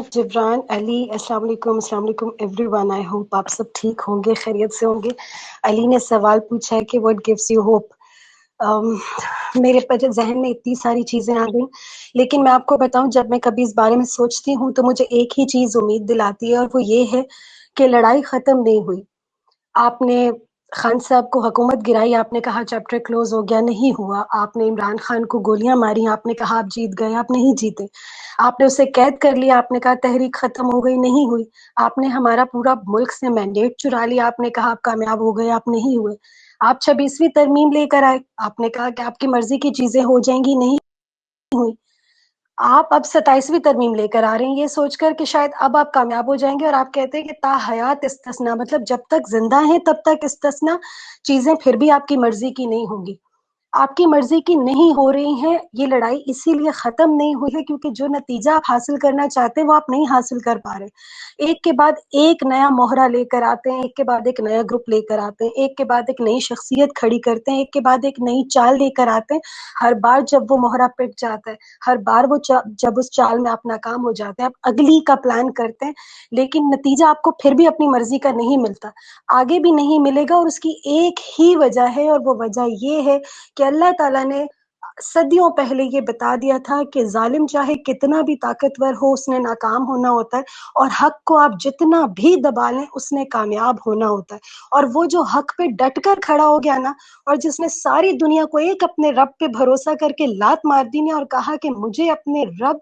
जिब्रान अली, अस्सलाम वालेकुम everyone. I hope आप सब ठीक होंगे, खैरियत से होंगे। अली ने सवाल पूछा है कि व्हाट गिव्स यू होप। मेरे पर जहन में इतनी सारी चीजें आ गई, लेकिन मैं आपको बताऊं, जब मैं कभी इस बारे में सोचती हूँ तो मुझे एक ही चीज उम्मीद दिलाती है, और वो ये है कि लड़ाई खत्म नहीं हुई। आपने खान साहब को हुकूमत गिराई, आपने कहा चैप्टर क्लोज हो गया, नहीं हुआ। आपने इमरान खान को गोलियां मारी, आपने कहा आप जीत गए, आप नहीं जीते। आपने उसे कैद कर लिया, आपने कहा तहरीक खत्म हो गई, नहीं हुई। आपने हमारा पूरा मुल्क से मैंडेट चुरा लिया, आपने कहा आप कामयाब हो गए, आप नहीं हुए। आप 26वीं तरमीम लेकर आए, आपने कहा कि आपकी मर्जी की चीजें हो जाएंगी, नहीं हुई। आप अब 27वीं तरमीम लेकर आ रहे हैं ये सोचकर कि शायद अब आप कामयाब हो जाएंगे, और आप कहते हैं कि ता हयात इस्तिस्ना, मतलब जब तक जिंदा हैं तब तक इस्तिस्ना, चीजें फिर भी आपकी मर्जी की नहीं होंगी। आपकी मर्जी की नहीं हो रही है। ये लड़ाई इसीलिए खत्म नहीं हुई है क्योंकि जो नतीजा आप हासिल करना चाहते हैं वो आप नहीं हासिल कर पा रहे। एक के बाद एक नया मोहरा लेकर आते हैं, एक के बाद एक नया ग्रुप लेकर आते हैं, एक के बाद एक नई शख्सियत खड़ी करते हैं, एक के बाद एक नई चाल लेकर आते हैं। हर बार जब वो मोहरा पिट जाता है, हर बार वो जब उस चाल में आप नाकाम हो जाते हैं, आप अगली का प्लान करते हैं, लेकिन नतीजा आपको फिर भी अपनी मर्जी का नहीं मिलता, आगे भी नहीं मिलेगा। और उसकी एक ही वजह है, और वो वजह ये है कि अल्लाह ताला ने सदियों पहले ये बता दिया था कि जालिम चाहे कितना भी ताकतवर हो, उसने नाकाम होना होता है, और हक को आप जितना भी दबा लें उसने कामयाब होना होता है। और वो जो हक पे डट कर खड़ा हो गया ना, और जिसने सारी दुनिया को एक अपने रब पे भरोसा करके लात मार दी ने, और कहा कि मुझे अपने रब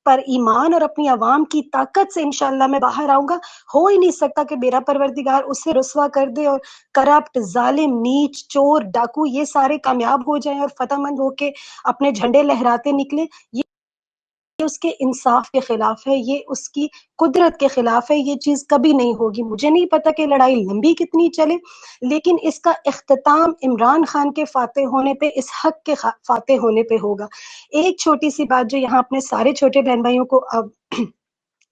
पर ईमान और अपनी आवाम की ताकत से इंशाल्लाह मैं बाहर आऊंगा, हो ही नहीं सकता कि मेरा परवरदिगार उसे रुसवा कर दे, और करप्ट, जालिम, नीच, चोर, डाकू ये सारे कामयाब हो जाएं और फतहमंद होके अपने झंडे लहराते निकले। ये उसके इंसाफ के खिलाफ है, ये उसकी कुदरत के खिलाफ है, ये चीज कभी नहीं होगी। मुझे नहीं पता कि लड़ाई लंबी कितनी चले, लेकिन इसका इख्तिताम इमरान खान के फाते होने पे, इस हक के फाते होने पे होगा। एक छोटी सी बात जो यहाँ अपने सारे छोटे बहन भाइयों को अब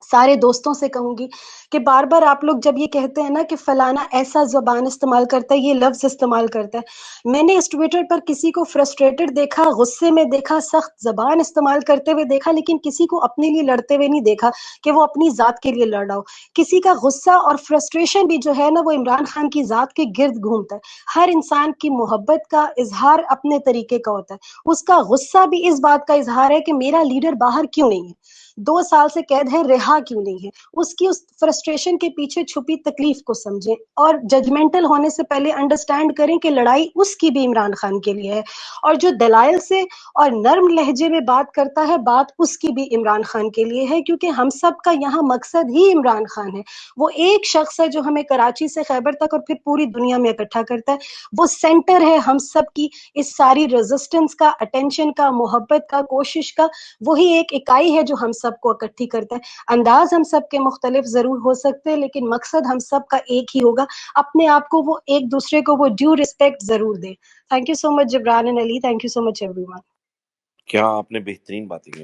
सारे दोस्तों से कहूंगी कि बार बार आप लोग जब ये कहते हैं ना कि फलाना ऐसा जबान इस्तेमाल करता है, ये लफ्ज इस्तेमाल करता है, मैंने इस ट्विटर पर किसी को फ्रस्ट्रेटेड देखा, गुस्से में देखा, सख्त जबान इस्तेमाल करते हुए देखा, लेकिन किसी को अपने लिए लड़ते हुए नहीं देखा कि वो अपनी जात के लिए लड़ रहा हो। किसी का गुस्सा और फ्रस्ट्रेशन भी जो है ना, वो इमरान खान की जात के गिर्द घूमता है। हर इंसान की मोहब्बत का इजहार अपने तरीके का होता है, उसका गुस्सा भी इस बात का इजहार है कि मेरा लीडर बाहर क्यों नहीं है, 2 साल से कैद है, रिहा क्यों नहीं है। उसकी उस फ्रस्ट्रेशन के पीछे छुपी तकलीफ को समझें, और जजमेंटल होने से पहले अंडरस्टैंड करें कि लड़ाई उसकी भी इमरान खान के लिए है, और जो दलाइल से और नर्म लहजे में बात करता है, बात उसकी भी इमरान खान के लिए है, क्योंकि हम सब का यहाँ मकसद ही इमरान खान है। वो एक शख्स है जो हमें कराची से खैबर तक और फिर पूरी दुनिया में इकट्ठा करता है। वो सेंटर है हम सब की इस सारी रेजिस्टेंस का, अटेंशन का, मोहब्बत का, कोशिश का। वही एक इकाई है जो हम सबको इकट्ठी करता है। अंदाज हम सब के मुख्तलिफ जरूर हो सकते हैं, लेकिन मकसद हम सब का एक ही होगा। अपने आप को वो एक दूसरे को वो ड्यू रिस्पेक्ट जरूर दे। Thank you so much Jibran and Ali, thank you so much everyone. क्या आपने बेहतरीन बातें की।